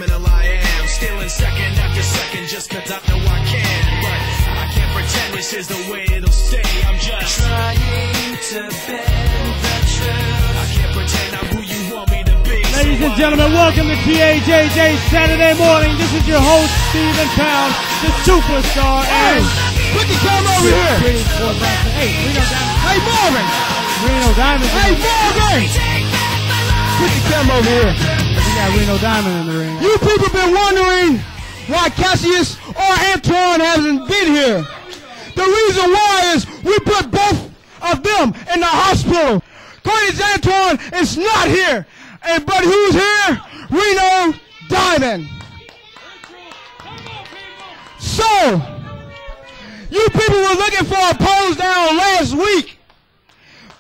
criminal I am, stealing second after second just cause I know I can. But I can't pretend this is the way it'll stay. I'm just trying to bend the truth. I can't pretend I'm who you want me to be. Ladies and gentlemen, welcome to TAJJ Saturday morning. This is your host, Stephen Pound, the superstar. Hey, put the camera over here. Hey, Reno Diamond. Hey, Marvin. Reno Diamond. Hey, Marvin. Put the camera over here. We got Reno Diamond in the ring. You people been wondering why Cassius or Antoine hasn't been here. The reason why is we put both of them in the hospital. Curtis Antoine is not here. But who's here? Reno Diamond. So, you people were looking for a pose down last week.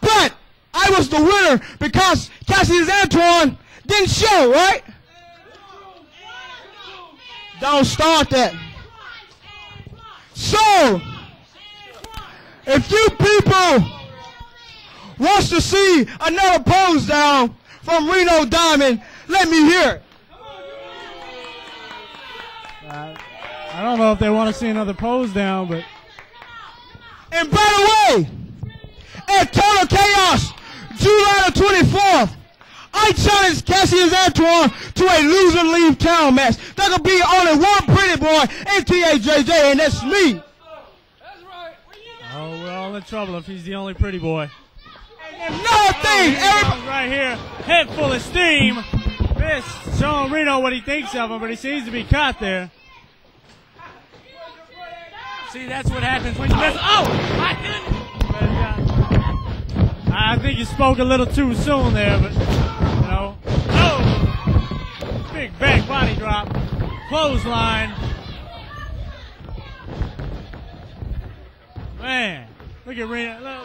But I was the winner because Cassius Antoine didn't show, right? Don't start that. So, if you people wants to see another pose down from Reno Diamond, let me hear it. I don't know if they want to see another pose down, but... And by the way, at Total Chaos, July the 24th, I challenge Cassius Antoine to a loser leave town match. There could be only one pretty boy in TAJJ, and that's me. Oh, we're all in trouble if he's the only pretty boy. And another thing, everybody... Right here, head full of steam. This showing Reno what he thinks of him, but he seems to be caught there. See, that's what happens when you miss. Oh, my goodness! I think you spoke a little too soon there, but, you know. Oh! Big back body drop. Clothesline. Man, look at Reno.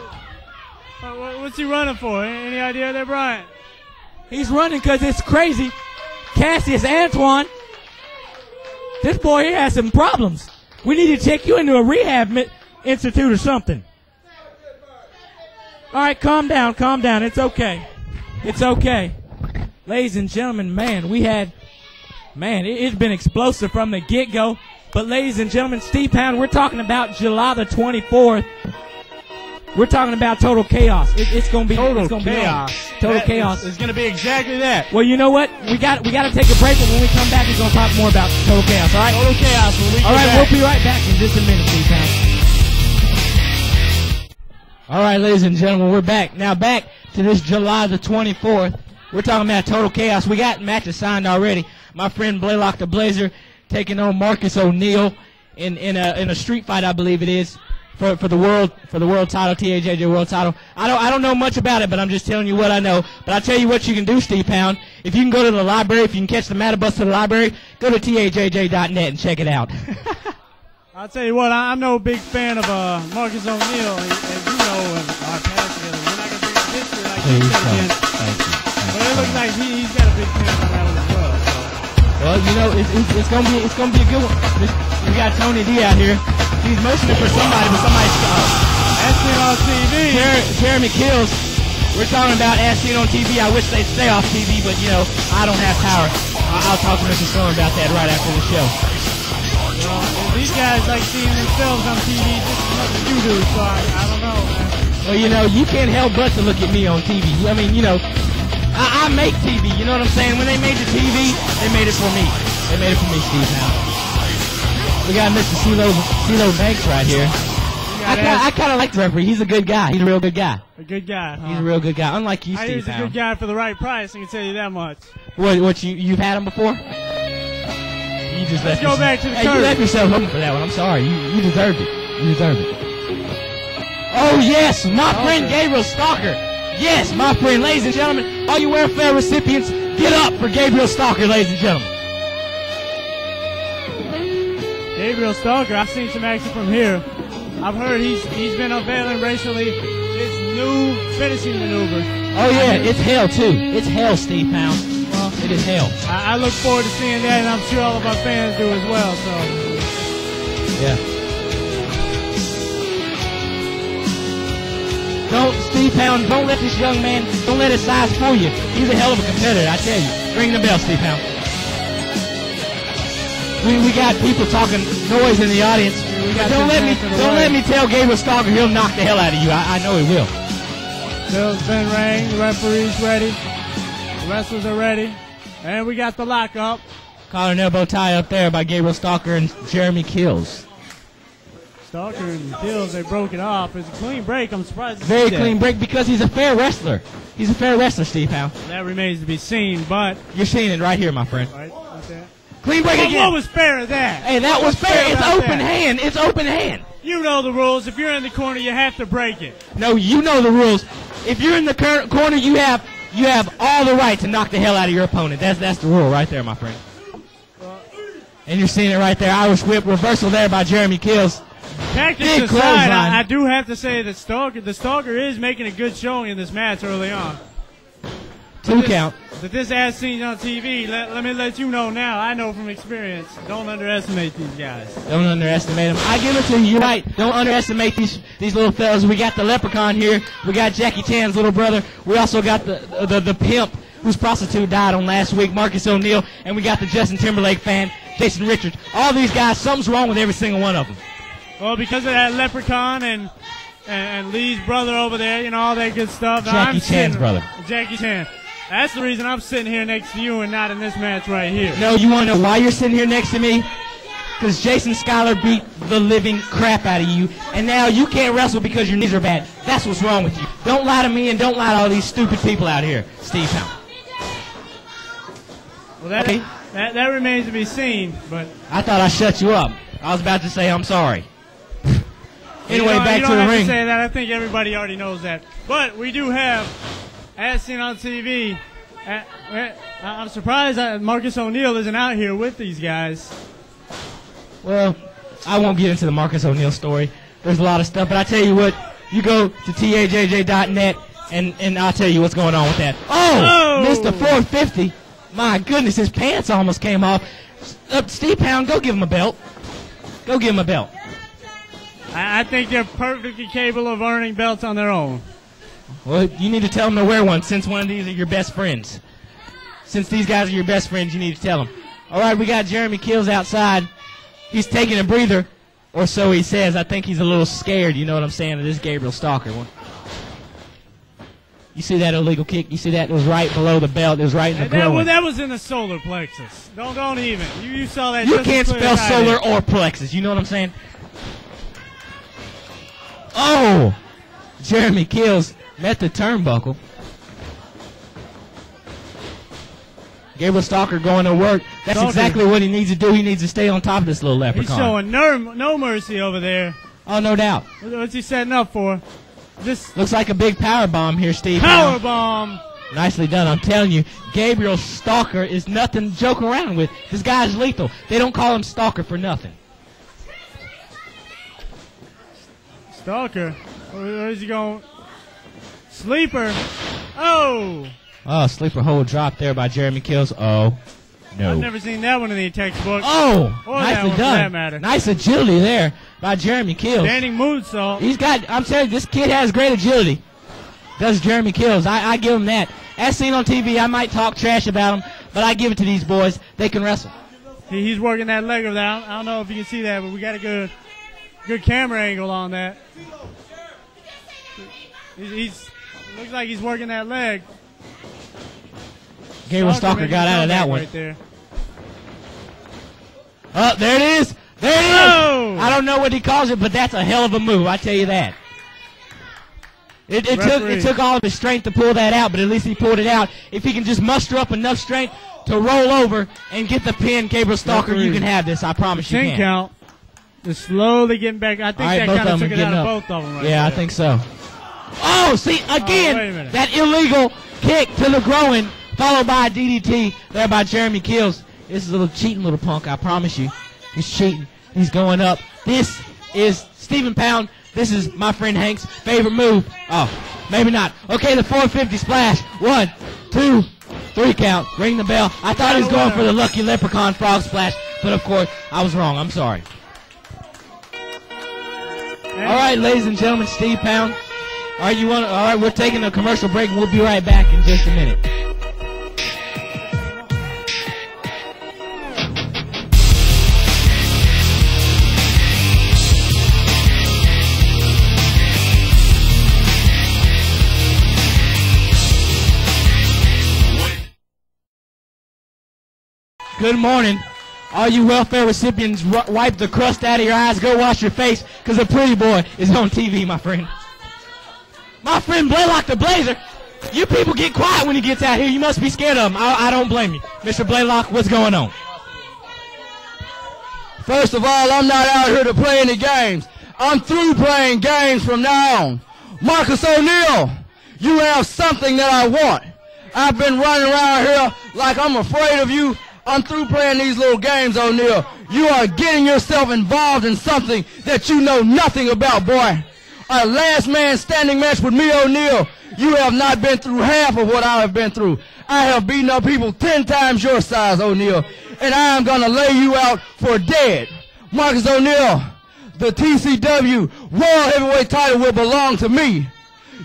What's he running for? Any idea there, Brian? He's running because it's crazy. Cassius Antoine. This boy here has some problems. We need to take you into a rehab institute or something. All right, calm down, calm down. It's okay. It's okay. Ladies and gentlemen, man, it's been explosive from the get-go. But ladies and gentlemen, Steve Pound, we're talking about July the 24th. We're talking about Total Chaos. It's going to be Total chaos. Total Chaos. It's going to be exactly that. Well, you know what? We got to take a break, and when we come back, we're going to talk more about Total Chaos. All right? Total Chaos. When we all right, back. We'll be right back in just a minute, Steve Pound. All right, ladies and gentlemen, we're back. Now back to this July the 24th. We're talking about Total Chaos. We got matches signed already. My friend Blelock the Blazer taking on Marcus O'Neal in a street fight, I believe it is. For the world title, TAJJ world title. I don't know much about it, but I'm just telling you what I know. But I'll tell you what you can do, Steve Pound. If you can go to the library, if you can catch the Mattabus to the library, go to TAJJ.net and check it out. I'll tell you what, I'm no big fan of Marcus O'Neal, as you know, and our past together. We're not going to bring up history like he said again. Thank you. But it looks like he's got a big fan on that one as well. So. Well, you know, it's gonna be a good one. We got Tony D out here. He's motioning for somebody, but somebody's as seen on TV. Jeremy Kills. We're talking about as seen on TV. I wish they'd stay off TV, but you know, I don't have power. I'll talk to Mr. Storm about that right after the show. Well, these guys like seeing themselves on TV just as much as you do, so I don't know, man. Well, you know, you can't help but to look at me on TV. I mean, you know, I make TV, you know what I'm saying? When they made the TV, they made it for me. They made it for me, Steve, now. We got Mr. CeeLo Banks right here. I kind of like the referee. He's a good guy. He's a real good guy. A good guy. He's a real good guy, unlike you, Steve. He's a good guy for the right price, I can tell you that much. What you've had him before? You just Let's go back to the curtain. You left yourself open for that one. I'm sorry. You deserved it. You deserved it. Oh, yes, my friend Gabriel Stalker. Yes, my friend, ladies and gentlemen, all you welfare recipients, get up for Gabriel Stalker, ladies and gentlemen. Gabriel Stalker, I've seen some action from here. I've heard he's been unveiling recently his new finishing maneuvers. Oh yeah, it's hell too. It's hell, Steve Pound. Well, it is hell. I look forward to seeing that, and I'm sure all of our fans do as well. So. Yeah. Don't, Steve Pound, don't let this young man, don't let his size fool you. He's a hell of a competitor, I tell you. Ring the bell, Steve Pound. We got people talking noise in the audience. Don't let me tell Gabriel Stalker he'll knock the hell out of you. I know he will. Bill's been rang. The referee's ready. The wrestlers are ready. And we got the lockup. Collar and elbow tie up there by Gabriel Stalker and Jeremy Kills. Stalker and Kills, they broke it off. It's a clean break. I'm surprised. Very clean break because he's a fair wrestler. He's a fair wrestler, Steve Howe. That remains to be seen, but you're seeing it right here, my friend. Right there. Clean break again. What was fair of that? Hey, that was fair. It's open hand. It's open hand. You know the rules. If you're in the corner, you have to break it. No, you know the rules. If you're in the corner, you have all the right to knock the hell out of your opponent. That's the rule right there, my friend. And you're seeing it right there. Irish whip reversal there by Jeremy Kills. Tactics aside, I do have to say that the Stalker is making a good showing in this match early on. 2 count. That this as seen on TV, let me let you know now. I know from experience. Don't underestimate these guys. Don't underestimate them. I give it to you. You're right. Don't underestimate these little fellas. We got the Leprechaun here. We got Jackie Chan's little brother. We also got the pimp whose prostitute died on last week, Marcus O'Neal. And we got the Justin Timberlake fan, Jason Richards. All these guys, something's wrong with every single one of them. Well, because of that Leprechaun and Lee's brother over there, you know, all that good stuff. Jackie Chan's brother. Jackie Chan. That's the reason I'm sitting here next to you and not in this match right here. No, you want to know why you're sitting here next to me? Because Jason Schuyler beat the living crap out of you, and now you can't wrestle because your knees are bad. That's what's wrong with you. Don't lie to me and don't lie to all these stupid people out here, Steve Howe. Well, that remains to be seen, but... I thought I shut you up. I was about to say I'm sorry. Anyway, back to the ring. You don't have to say that. I think everybody already knows that. But we do have, as seen on TV, I'm surprised that Marcus O'Neal isn't out here with these guys. Well, I won't get into the Marcus O'Neal story. There's a lot of stuff, but I tell you what, you go to TAJJ.net and I'll tell you what's going on with that. Oh! Mr. 450. My goodness, his pants almost came off. Steve Pound, go give him a belt. Go give him a belt. I think they're perfectly capable of earning belts on their own. Well, you need to tell them to wear one since one of these are your best friends. Since these guys are your best friends, you need to tell them. All right, we got Jeremy Kills outside. He's taking a breather, or so he says. I think he's a little scared, you know what I'm saying, of this Gabriel Stalker one. You see that illegal kick? You see that? It was right below the belt. It was right in the groin. That was in the solar plexus. Don't even. You saw that. You can't spell solar or plexus. You know what I'm saying? Oh! Jeremy Kills met the turnbuckle. Gabriel Stalker going to work. That's exactly what he needs to do. He needs to stay on top of this little leprechaun. He's showing no mercy over there. Oh, no doubt. What's he setting up for? This looks like a big power bomb here, Steve. Power bomb. Nicely done. I'm telling you, Gabriel Stalker is nothing to joke around with. This guy's lethal. They don't call him Stalker for nothing. Stalker? Where's he going? Sleeper. Oh. Oh, sleeper hold drop there by Jeremy Kills. Oh, no. I've never seen that one in the textbook. Oh, nicely done. Nice agility there by Jeremy Kills. Standing moonsault. He's got, I'm telling you, this kid has great agility. Does Jeremy Kills. I give him that. As seen on TV, I might talk trash about him, but I give it to these boys. They can wrestle. He's working that leg over there. I don't know if you can see that, but we got a good camera angle on that. Looks like he's working that leg. Gabriel Stalker got out of that one. Right there. Oh, there it is. There it is. Oh! I don't know what he calls it, but that's a hell of a move. I tell you that. It took all of his strength to pull that out, but at least he pulled it out. If he can just muster up enough strength to roll over and get the pin, Gabriel Stalker, you can have this. I promise you can. 10 count. Just slowly getting back. I think that kind of took it out of both of them right there. I think so. Oh, see, again, that illegal kick to the groin, followed by a DDT there by Jeremy Kills. This is a little cheating little punk, I promise you. He's cheating. He's going up. This is Stephen Pound. This is my friend Hank's favorite move. Oh, maybe not. Okay, the 450 splash. 1, 2, 3 count. Ring the bell. I thought he was going for the Lucky Leprechaun frog splash, but of course, I was wrong. I'm sorry. All right, ladies and gentlemen, Steve Pound. All right, we're taking a commercial break, and we'll be right back in just a minute. Good morning. All you welfare recipients, wipe the crust out of your eyes. Go wash your face, because a pretty boy is on TV, my friend. My friend Blelock the Blazer. You people get quiet when he gets out here. You must be scared of him. I don't blame you. Mr. Blelock, what's going on? First of all, I'm not out here to play any games. I'm through playing games from now on. Marcus O'Neal, you have something that I want. I've been running around here like I'm afraid of you. I'm through playing these little games, O'Neal. You are getting yourself involved in something that you know nothing about, boy. A last man standing match with me, O'Neal. You have not been through half of what I have been through. I have beaten up people 10 times your size, O'Neal, and I am going to lay you out for dead. Marcus O'Neal, the TCW World Heavyweight title will belong to me.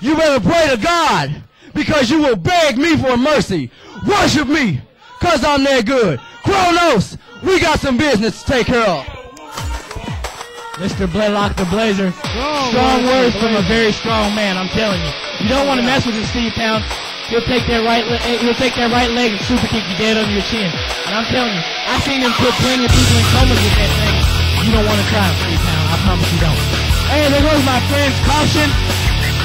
You better pray to God, because you will beg me for mercy. Worship me, because I'm that good. Kronos, we got some business to take care of. Mr. Blelock the Blazer. Strong words from a very strong man, I'm telling you. You don't want to mess with him, Steve Pound. He'll take that right leg and super kick you dead under your chin. And I'm telling you, I've seen him put plenty of people in comas with that thing. You don't want to try him, Steve Pound. I promise you don't. Hey, there goes my friend Caution.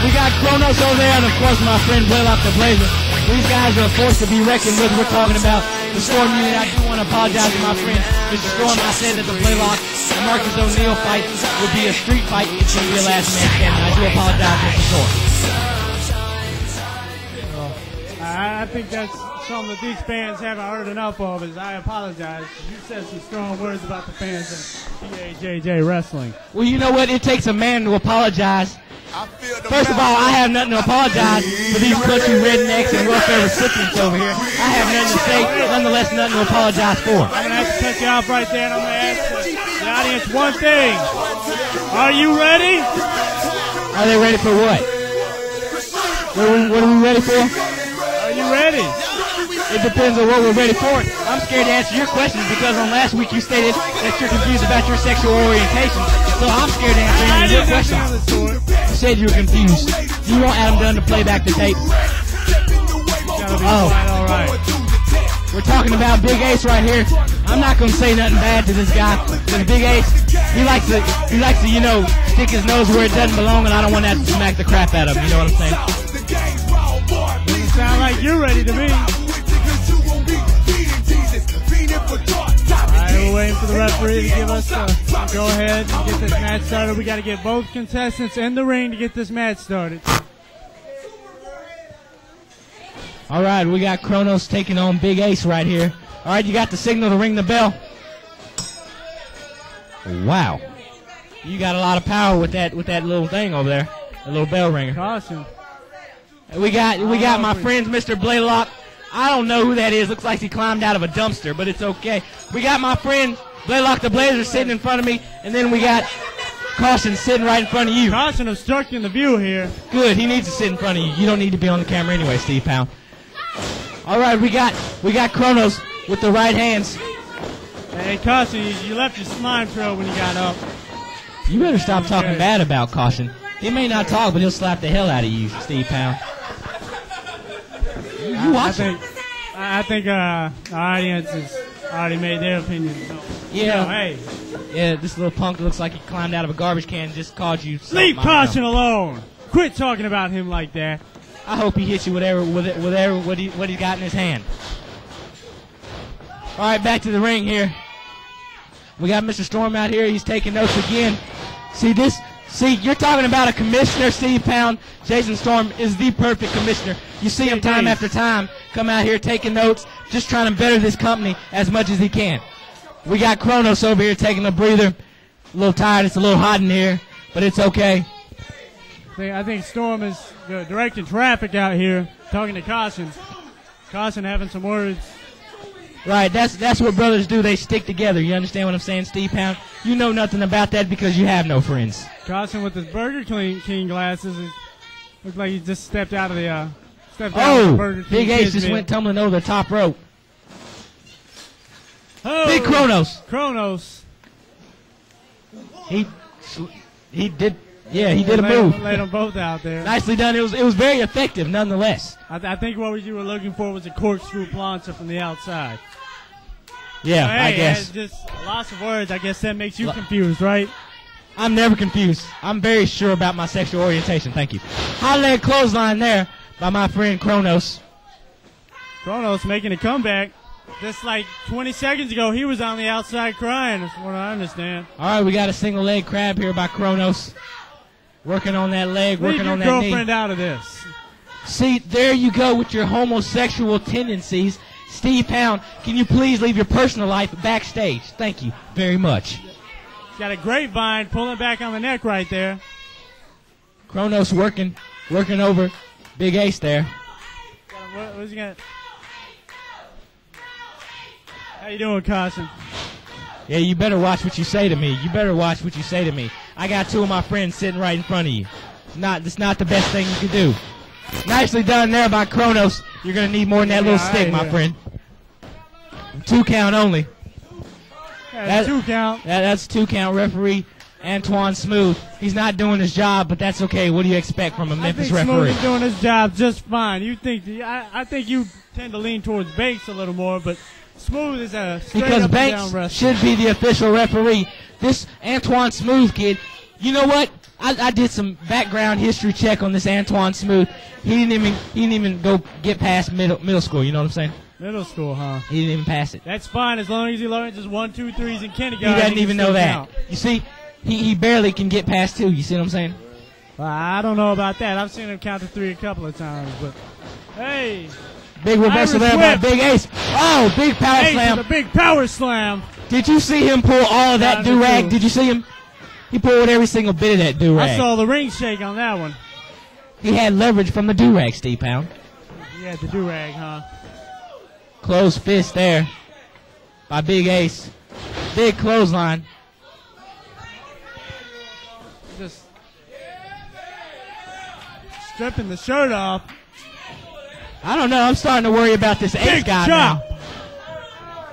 We got Kronos over there, and of course my friend Blelock the Blazer. These guys are a force to be reckoned with. We're talking about the Storm unit. I do want to apologize to my friend, Mr. Storm. I said that the Blelock and Marcus O'Neal fight would be a street fight. It's going to be a last man standing. I do apologize, Mr. Storm. I think that's something that these fans haven't heard enough of. Is I apologize. You said some strong words about the fans of TAJJ Wrestling. Well, you know what? It takes a man to apologize. First of all, I have nothing to apologize for these country rednecks and welfare recipients over here. I have nothing to say, nonetheless nothing to apologize for. I'm going to have to cut you off right there, and I'm going to ask the audience one thing. Are you ready? Are they ready for what? What are we ready for? Are you ready? It depends on what we're ready for. I'm scared to answer your questions because on last week you stated that you're confused about your sexual orientation. So I'm scared to answer any of your questions. You said you were confused. Do you want Adam Dunn to play back the tape? All right. We're talking about Big Ace right here. I'm not going to say nothing bad to this guy. Because Big Ace, he likes to, you know, stick his nose where it doesn't belong, and I don't want that to smack the crap out of him. You know what I'm saying? Doesn't sound like you're ready to me. Alright, we're waiting for the referee to give us a go ahead and get this match started. We got to get both contestants in the ring to get this match started. Alright, we got Kronos taking on Big Ace right here. Alright, you got the signal to ring the bell. Wow. You got a lot of power with that little thing over there. A little bell ringer. Caution. We got my friends, Mr. Blelock. I don't know who that is. Looks like he climbed out of a dumpster, but it's okay. We got my friend Blelock the Blazer sitting in front of me, and then we got Caution sitting right in front of you. Caution obstructing the view here. Good. He needs to sit in front of you. You don't need to be on the camera anyway, Steve Pound. All right, we got Kronos with the right hands. Hey, Caution, you left your slime trail when you got up. You better stop talking bad about Caution. He may not talk, but he'll slap the hell out of you, Steve Pound. You watch it. I think the audience has already made their opinion. So. Yeah. Hey. Yeah, this little punk looks like he climbed out of a garbage can and just called you. Leave Caution alone. Quit talking about him like that. I hope he hits you with what he got in his hand. All right, back to the ring here. We got Mr. Storm out here. He's taking notes again. See, you're talking about a commissioner, Steve Pound. Jason Storm is the perfect commissioner. You see him time after time come out here taking notes, just trying to better this company as much as he can. We got Kronos over here taking a breather. A little tired. It's a little hot in here, but it's okay. I think Storm is directing traffic out here, talking to Caution. Caution having some words. Right, that's what brothers do. They stick together. You understand what I'm saying, Steve Pound? You know nothing about that because you have no friends. Caution with his Burger King glasses. Looks like he just stepped out of the Burger King. Big Ace just went tumbling over the top rope. Oh, Big Kronos. Kronos. He did. Yeah, he did a move. Laid them both out there. Nicely done. It was very effective, nonetheless. I think what you were looking for was a corkscrew plancha from the outside. Yeah, Hey, I guess. just lots of words. I guess that makes you confused, right? I'm never confused. I'm very sure about my sexual orientation. Thank you. High leg clothesline there by my friend Kronos. Kronos making a comeback. Just like 20 seconds ago, he was on the outside crying, that's what I understand. All right, we got a single leg crab here by Kronos. Working on that leg, working on that knee. Leave your girlfriend out of this. See, there you go with your homosexual tendencies. Steve Pound, can you please leave your personal life backstage? Thank you very much. He's got a grapevine pulling back on the neck right there. Kronos working over Big Ace there. What's he got? How you doing, Carson? Yeah, you better watch what you say to me. You better watch what you say to me. I got two of my friends sitting right in front of you. It's not the best thing you could do. Nicely done there by Kronos. You're going to need more than that little stick, my friend. 2 count only. That's 2 count. That's 2 count. Referee Antoine Smooth. He's not doing his job, but that's okay. What do you expect from a Memphis referee? Smooth is doing his job just fine. I think you tend to lean towards Banks a little more, but Smooth is a straight because up Banks and down wrestler. Should be the official referee. This Antoine Smooth kid, you know what? I did some background history check on this Antoine Smooth. He didn't even go get past middle school. You know what I'm saying? Middle school, huh? He didn't even pass it. That's fine as long as he learns his 1, 2, 3s in kindergarten. He doesn't even know that. Count. You see, he barely can get past 2. You see what I'm saying? Well, I don't know about that. I've seen him count to 3 a couple of times, but hey. Big reversal there by Big Ace. Oh, big power slam. Ace with a big power slam. Did you see him pull all of that do-rag? Did you see him? He pulled every single bit of that do-rag. I saw the ring shake on that one. He had leverage from the do-rag, Steve Pound. He had the do-rag, huh? Closed fist there by Big Ace. Big clothesline. Just stripping the shirt off. I don't know. I'm starting to worry about this Ace guy now.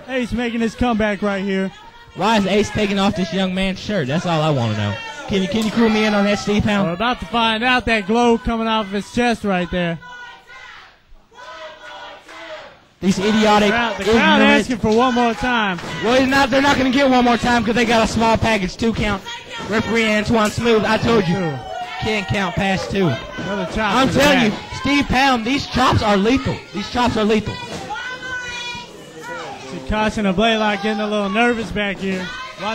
Ace making his comeback right here. Why is Ace taking off this young man's shirt? That's all I want to know. Can you clue me in on that, Steve Pound? We're about to find out. That glow coming off of his chest right there. These idiotic. The crowd asking for one more time. Well, they're not going to get one more time because they got a small package, 2 count. Referee Antoine Smooth, I told you, can't count past 2. Another chop. I'm telling you, Steve Pound, these chops are lethal. These chops are lethal. See Carson and Blelock getting a little nervous back here.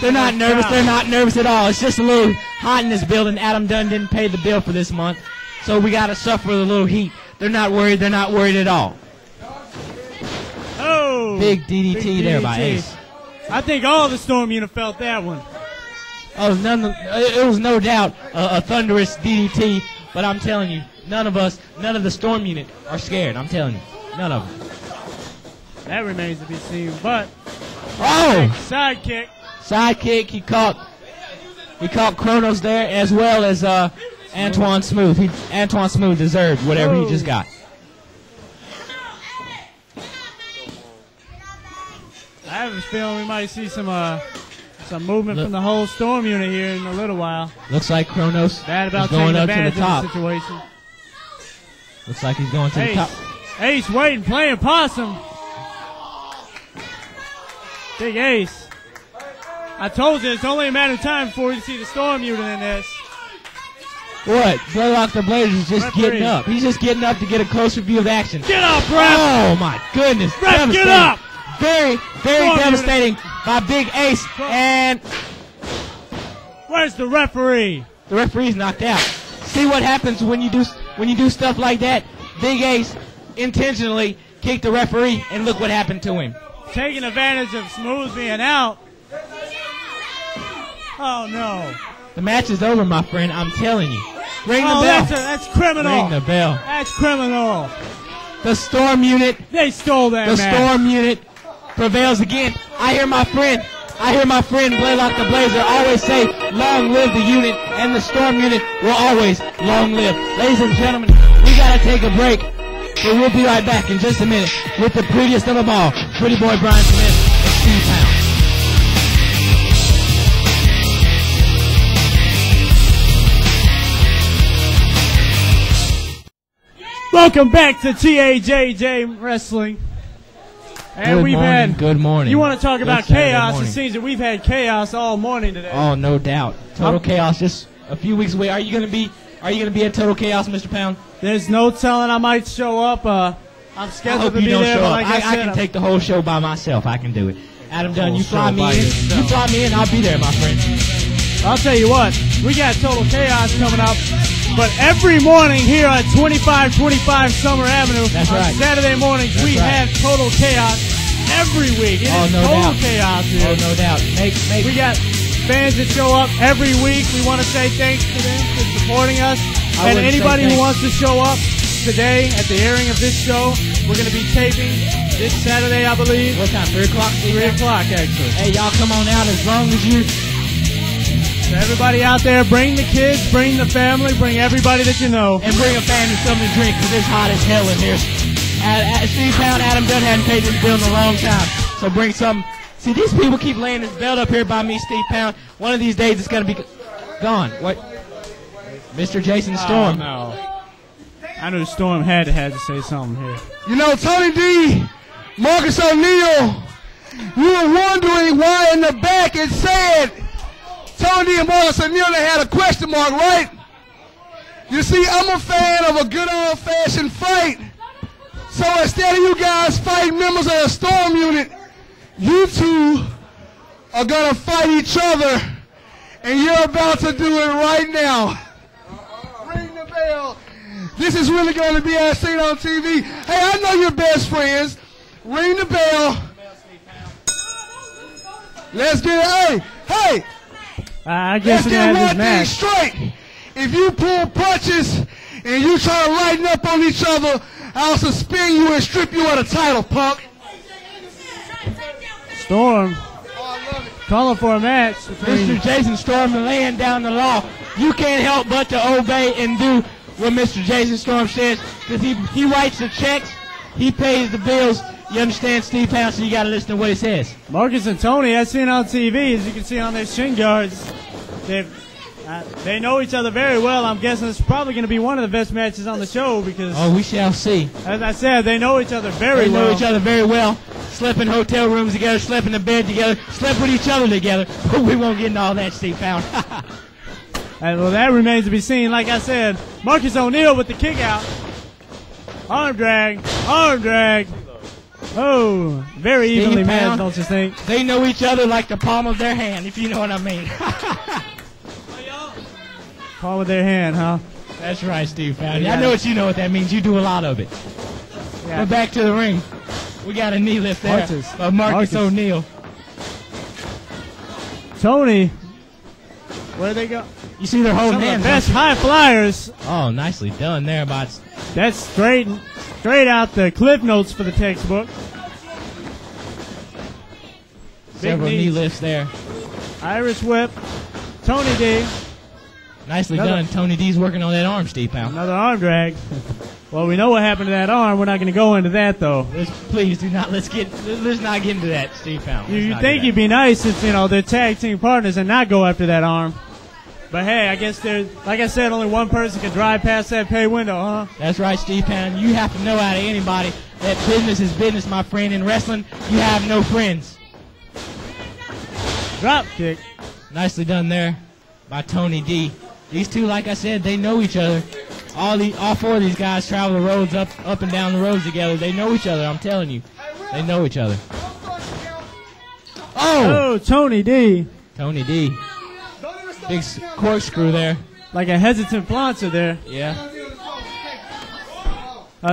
They're not nervous. They're not nervous at all. It's just a little hot in this building. Adam Dunn didn't pay the bill for this month, so we got to suffer a little heat. They're not worried. They're not worried at all. Oh! Big DDT there by Ace. I think all the Storm unit felt that one. Oh, it was no doubt a thunderous DDT, but I'm telling you, none of the Storm unit are scared. I'm telling you, none of them. That remains to be seen, but sidekick. He caught Kronos there as well as Antoine Smooth. Antoine Smooth deserved whatever he just got. I have a feeling we might see some movement from the whole Storm unit here in a little while. Looks like Kronos is going up to the top. Situation. Looks like he's going to the top. Ace waiting, playing possum. Big Ace. I told you, it's only a matter of time before you see the Storm unit in this. What? Blelock the Blazer is just getting up. He's just getting up to get a closer view of action. Get up, ref! Oh, my goodness. Ref, get up! Very, very devastating by Big Ace. And where's the referee? The referee's knocked out. See what happens when you do stuff like that? Big Ace intentionally kicked the referee, and look what happened to him. Taking advantage of Smooth being out. Oh, no. The match is over, my friend. I'm telling you. Ring the bell. That's criminal. Ring the bell. That's criminal. The Storm unit. They stole that match. The Storm unit prevails again. I hear my friend Blelock the Blazer always say, long live the unit, and the Storm unit will always long live. Ladies and gentlemen, we got to take a break, but we'll be right back in just a minute with the prettiest of them all, Pretty Boy Brian Smith and Steve Pound. Welcome back to TAJJ Wrestling. And Good morning. You want to talk about Saturday chaos? morning. It seems that we've had chaos all morning today. Oh, no doubt. Total chaos just a few weeks away. Are you gonna be at Total Chaos, Mr. Pound? There's no telling I might show up. I'm I scheduled hope to you be don't there. show But up. like I I said, can take the whole show by myself. I can do it. Adam Dunn, you fly show me by in. yourself. You fly me in, I'll be there, my friend. I'll tell you what, we got Total Chaos coming up, but every morning here at 2525 Summer Avenue, That's on right. Saturday mornings, we right. have Total Chaos every week. It is no Total doubt. Chaos here. Oh, no doubt. We got fans that show up every week. We want to say thanks to them for supporting us. I And wouldn't say anybody who thanks. wants to show up today at the airing of this show, we're going to be taping this Saturday, I believe. What time? 3 o'clock? 3 o'clock, actually. Hey, y'all come on out as long as you... So everybody out there, bring the kids, bring the family, bring everybody that you know. And bring a family something to drink, because it's hot as hell in here. Steve Pound, Adam Dunn hadn't paid this bill in a long time. So bring some... See, these people keep laying this belt up here by me, Steve Pound. One of these days it's going to be gone. What? Mr. Jason Storm. Oh, no. I knew Storm had to say something here. You know, Tony D, Marcus O'Neal, you were wondering why in the back it said Tony D and Marcus O'Neal, they had a question mark, right? You see, I'm a fan of a good old-fashioned fight. So instead of you guys fighting members of the Storm unit, you two are going to fight each other, and you're about to do it right now. Ring the bell. This is really going to be as seen on TV. Hey, I know you're best friends. Ring the bell. Let's get it. Hey, I guess let's we're get going to have one this thing match. straight. If you pull punches and you try to lighten up on each other, I'll suspend you and strip you of the title, punk. Storm calling for a match. Mr. Jason Storm laying down the law. You can't help but to obey and do what Mr. Jason Storm says, because he writes the checks, he pays the bills. You understand, Steve Pound, so you got to listen to what he says. Marcus and Tony, as seen on TV, as you can see on their shin guards, they know each other very well. I'm guessing it's probably going to be one of the best matches on the show because, Oh, we shall see. as I said, they know each other very They well. know each other very well. Slept in hotel rooms together, slept in the bed together, slept with each other together. But we won't get into all that, Steve Pound. Well, that remains to be seen. Like I said, Marcus O'Neal with the kick out. Arm drag. Oh, very Steve evenly matched, Pound. don't you think? They know each other like the palm of their hand, if you know what I mean. Palm with their hand, huh? That's right, Steve Pound. Yeah. I know what that means. You do a lot of it. Yeah. But back to the ring. We got a knee lift there Marcus. by Marcus Marcus. O'Neal. Tony, where they go? You see they're holding Some of the hands. best high flyers. Oh, nicely done there by... That's straight out the cliff notes for the textbook. Several knee knees. lifts there. Irish whip. Tony D. Nicely Another- done. Tony D's working on that arm, Steve Pound. Another arm drag. Well, we know what happened to that arm. We're not going to go into that, though. Please do not. Let's not get into that, Steve Pound. You think you'd be nice if, they're tag team partners and not go after that arm. But hey, I guess like I said, only one person can drive past that pay window, huh? That's right, Steve Pound. You have to know out of anybody that business is business, my friend. In wrestling, you have no friends. Drop kick. Nicely done there by Tony D. These two, like I said, they know each other. All four of these guys travel the roads up and down the roads together. They know each other, I'm telling you. They know each other. Oh, Tony D. Tony D. Big corkscrew there. Like a hesitant planter there. Yeah.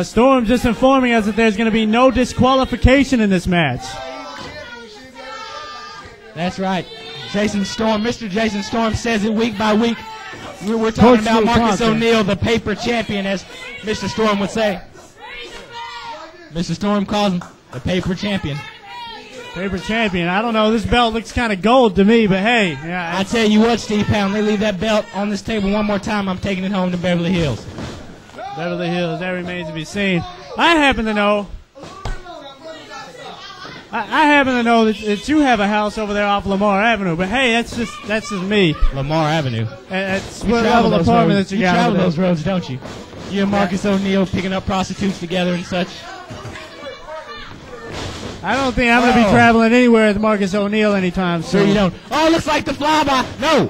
Storm just informing us that there's going to be no disqualification in this match. That's right. Jason Storm, Mr. Jason Storm says it week by week. We're talking about Marcus O'Neal, the paper champion, as Mr. Storm would say. Mr. Storm calls him the paper champion. Paper champion. I don't know. This belt looks kind of gold to me, but hey. Yeah, I tell you what, Steve Pound, they leave that belt on this table one more time, I'm taking it home to Beverly Hills. Beverly Hills, that remains to be seen. I happen to know that you have a house over there off Lamar Avenue, but hey, that's just me. Lamar Avenue. That's what level apartment that you got travel over those there. roads, don't you? You and Marcus O'Neal picking up prostitutes together and such. I don't think I'm going to be traveling anywhere with Marcus O'Neal anytime soon. Sure you don't. Oh, looks like the flyby. No.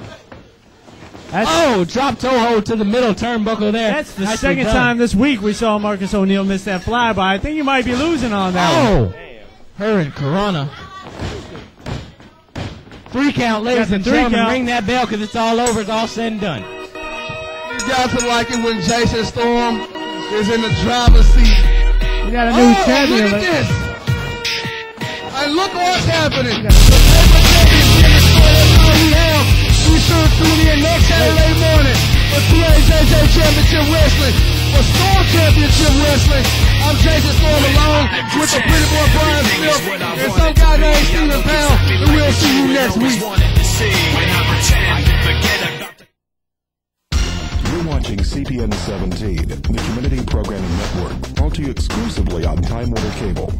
Drop toe hold to the middle turnbuckle there. That's the second time this week we saw Marcus O'Neal miss that flyby. I think you might be losing on that one. Her and Corona. 3 count, ladies and gentlemen. Ring that bell because it's all over. It's all said and done. You guys will like it when Jason Storm is in the driver's seat. We got a new champion. Look at this. And look what's happening. The paper championship is all we have. Be sure to tune in next Saturday morning for TAJJ Championship Wrestling, for Storm Championship Wrestling. I'm Jason Storm along with the pretty boy Brian Smith and some guy named Steven Powell, and we'll see you next week. You're watching CPN 17, the Community Programming Network, brought to you exclusively on Time Warner Cable.